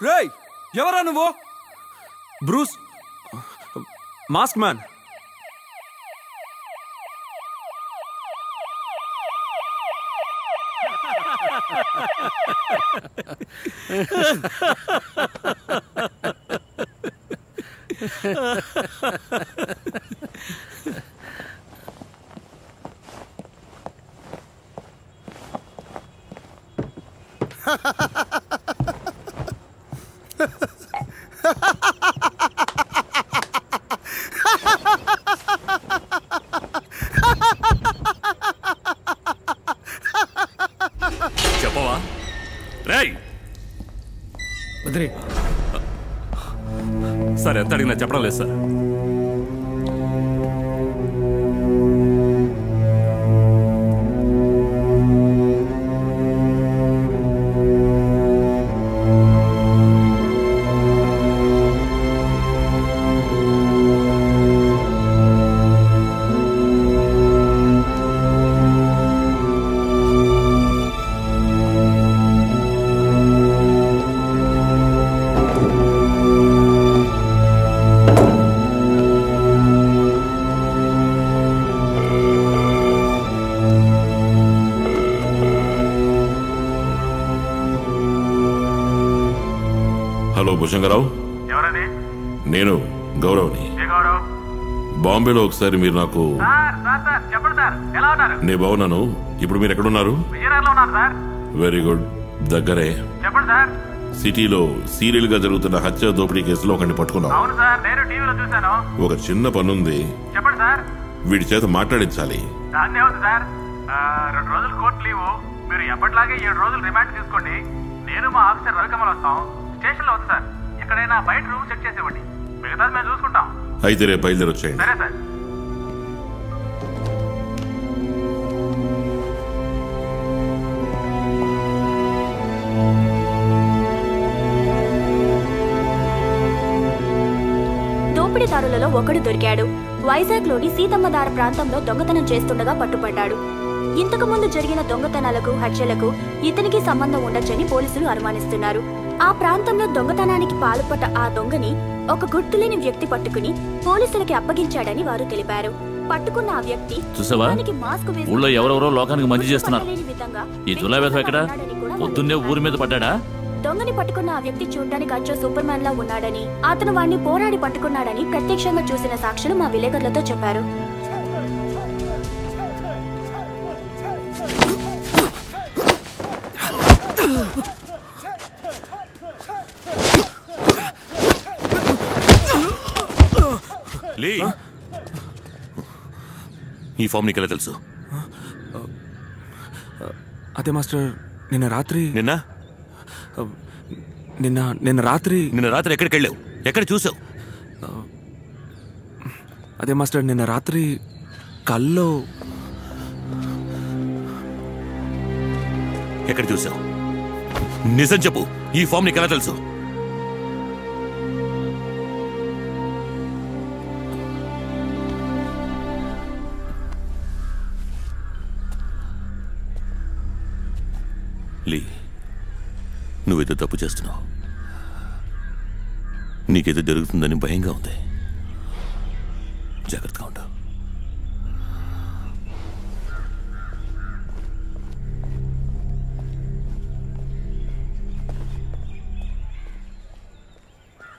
రేయ్ ఎవరా నువ్వు? Bruce mask man. చెప్పవా? రేయ్ సార్ ఎంత అడిగినా చెప్పడం లేదు సార్. హలో భుజంగరావు, నేను గౌరవ్ని. బాంబేలో ఒకసారి మీరు నాకు నేను బాగున్నాను. ఇప్పుడు మీరు ఎక్కడున్నారు? Very good. దగ్గరే సిటీలో సీరియల్ గా జరుగుతున్న హత్య దోపిడీ కేసులో ఒకరిని పట్టుకున్నాం. ఒక చిన్న పనుంది, వీడి చేత మాట్లాడించాలి. 2 రోజులు కోర్టు లీవు. మీరు ఎప్పటిలాగే 7 రోజులు రిమాండ్ తీసుకోండి. నేను మా ఆఫీసర్ రవికమల్ వస్తాం. స్టేషన్ లో ఉంది సార్. ఎక్కడైనా బయట రూమ్ చెక్ చేసేవ్వండి. మిగతాది మేము చూసుకుంటాం. అయితే రేపు బయలుదేరి వచ్చేయండి. సరే సార్. దోపిడీదారులలో ఒకడు దొరికాడు. వైజాగ్ లోని సీతమ్మధార ప్రాంతంలో దొంగతనం చేస్తుండగా పట్టుపడ్డాడు. ఇంతకు ముందు జరిగిన దొంగతనాలకు, హత్యలకు ఇతనికి సంబంధం ఉండొచ్చని పోలీసులు అనుమానిస్తున్నారు. ఆ ప్రాంతంలో దొంగతనానికి పాల్పడ్డ ఆ దొంగని ఒక గుర్తులేని వ్యక్తి పట్టుకుని పోలీసులకి అప్పగించాడని వారు తెలిపారు. పట్టుకున్న ఆ వ్యక్తి ఊళ్ళో ఎవరెవరో లోకానికి మంచి చేస్తున్నారు. ఈ దులావేధం ఎక్కడ? పొద్దున్నే ఊరి మీద పడ్డాడా? దొంగని పట్టుకున్న ఆ వ్యక్తి చూడడానికి అచ్చో సూపర్ మ్యాన్ లా ఉన్నాడని, అతను వాడిని పోరాడి పట్టుకున్నాడని ప్రత్యక్షంగా చూసిన సాక్షులు మా విలేకరులతో చెప్పారు. ఈ ఫామ్ నీకెలా తెలుసు? అదే మాస్టర్, నిన్న రాత్రి ఎక్కడికి వెళ్ళావు? ఎక్కడ చూసావు? అదే మాస్టర్, నిన్న రాత్రి కల్లో. ఎక్కడ చూసావు? నిజం చెప్పు. ఈ ఫామ్ నీకెలా తెలుసు? లీ, నువ్వేదో తప్పు చేస్తున్నావు. నీకేదో జరుగుతుందని భయంగా ఉంది. జాగ్రత్తగా ఉంటావు.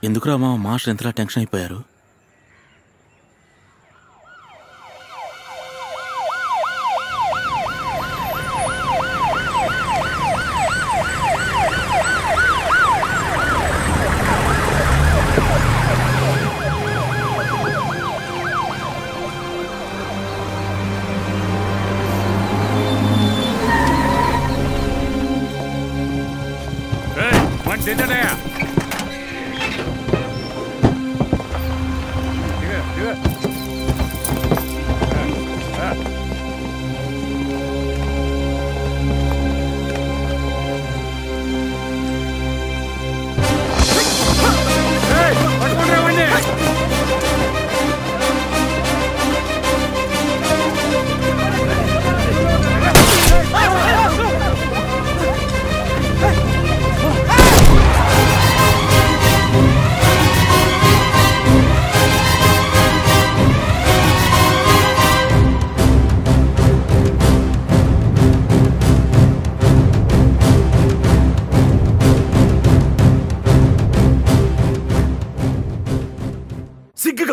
ఎందుకురా మా మాస్టర్ ఎంతలా టెన్షన్ అయిపోయారు?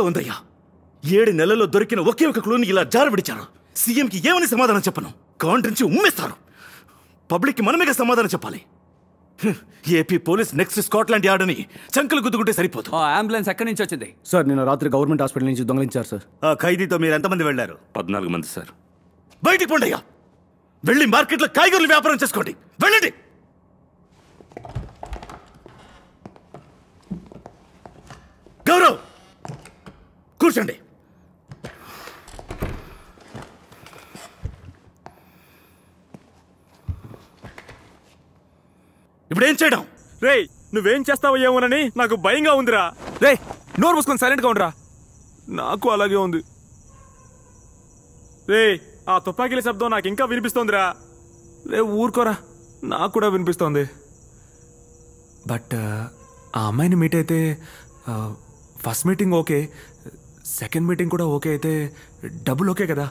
ఉందయ్యా. 7 నెలల్లో దొరికిన ఒకే ఒక క్లూని ఇలా జారవిడిచారు. సీఎంకి ఏమని సమాధానం చెప్పను? కౌంటరించి ఉమ్మేస్తారు. పబ్లిక్కి మనమేగా సమాధానం చెప్పాలి. AP police next Scotland yard అని చంకలు గుద్దుకుంటే సరిపోదు. అంబులెన్స్ ఎక్కడి నుంచి వచ్చింది? సార్ నిన్న రాత్రి గవర్నమెంట్ హాస్పిటల్ నుంచి దొంగలించారు సార్. ఆ ఖైదీతో మీరు ఎంతమంది వెళ్ళారు? 14 మంది సార్. బయటికి పోండయ్యా. వెళ్ళి మార్కెట్లో కాయగూరలు వ్యాపారం చేసుకోండి. వెళ్ళండి. గౌరవ్ కూర్చోండి. ఇప్పుడేం చేయడం? రే నువ్వేం చేస్తావో ఏమోనని నాకు భయంగా ఉందిరా. రే నోరు మూసుకొని సైలెంట్గా ఉండరా. నాకు అలాగే ఉంది. రే ఆ తుపాకీల శబ్దం నాకు ఇంకా వినిపిస్తోందిరా. రే ఊరుకోరా, నాకు కూడా వినిపిస్తోంది. బట్ ఆ అమ్మాయిని మీట్ అయితే first meeting okay, second meeting కూడా ఓకే అయితే డబుల్ ఓకే కదా?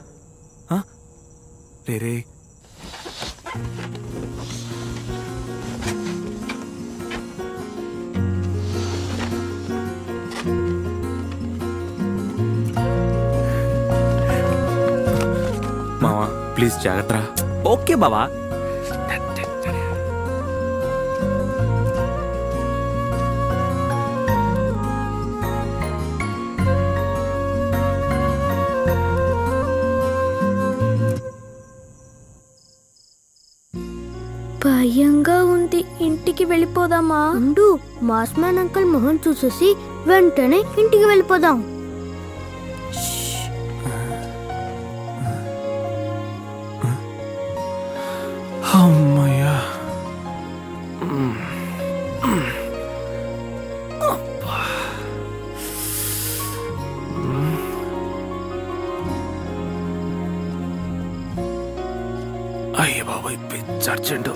రే రే మావా ప్లీజ్ జాగ్రత్త. ఓకే బావా. భయంగా ఉంది, ఇంటికి వెళ్ళిపోదామా? ఉండు, మాస్ మ్యాన్ అంకుల్ మొహం చూసేసి వెంటనే ఇంటికి వెళ్ళిపోదాం. అమ్మయ్యా. అయ్యే బాబాయ్ పిచ్చి urgent.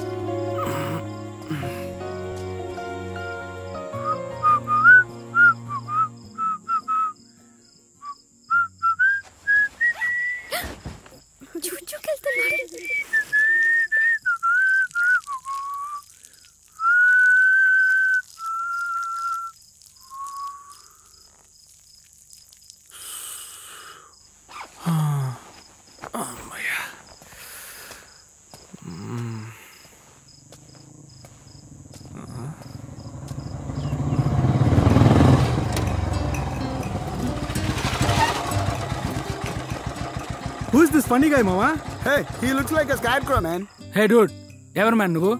Who's this funny guy, Mama? Hey, he looks like a scarecrow, man. Hey, dude. ఎవరు మ్యాన్ నువ్వు?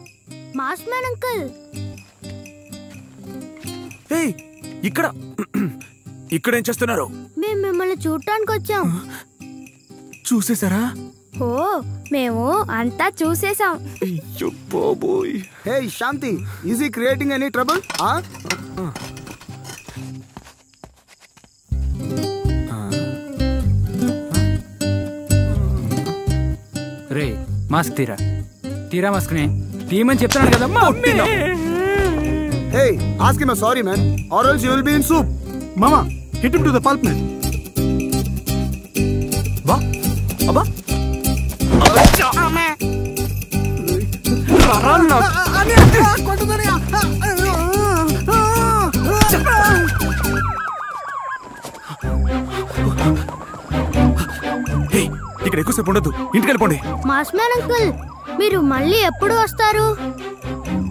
Mass man uncle. ఏయ్ ఇక్కడ ఇక్కడేం చేస్తున్నారు? మేము మిమ్మల్ని చూడటానికి వచ్చాం. చూసేసారా? ఓ మేము అంతా చూసేసాం. అయ్యో బాబోయ్. Hey, Shanti, is he creating any trouble? Huh? Ray mask తీరా, తీరా మాస్క్ ని తీయమని చెప్తున్నాను కదా. Hey, ask him a sorry, man, or else you will be in soup. Mama, hit him to the pulp, man. వా అబ్బా. ఇక్కడ ఎక్కువసేపు ఉండదు, ఇంటికి వెళ్ళిపోండి. మాస్ మ్యాన్ అంకుల్, మీరు మళ్ళీ ఎప్పుడు వస్తారు?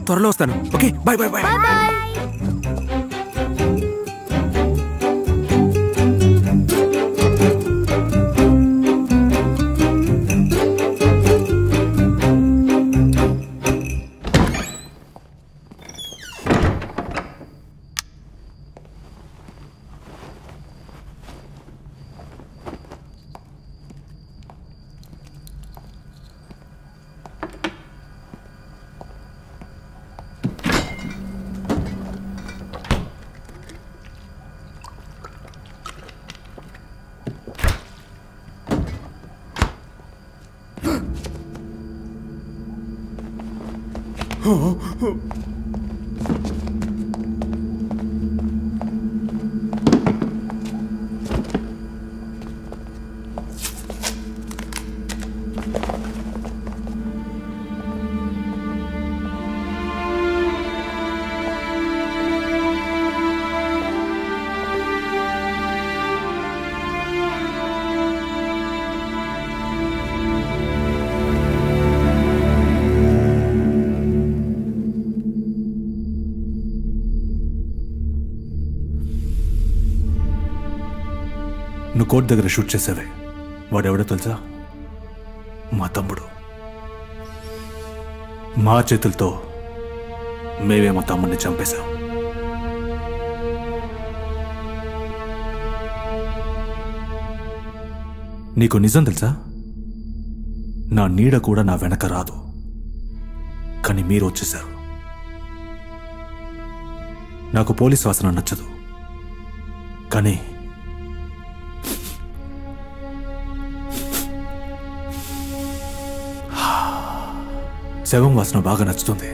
త్వరలో వస్తాను. Okay bye bye bye. Bye bye. నువ్వు కోర్టు దగ్గర షూట్ చేసావే వాడెవడో తెలుసా? మా తమ్ముడు. మా చేతులతో మేమే మా తమ్ముడిని చంపేశాం. నీకు నిజం తెలుసా? నా నీడ కూడా నా వెనక రాదు, కానీ మీరు వచ్చేశారు. నాకు పోలీస్ వాసన నచ్చదు, కానీ శవం వాసన బాగా నచ్చుతుంది.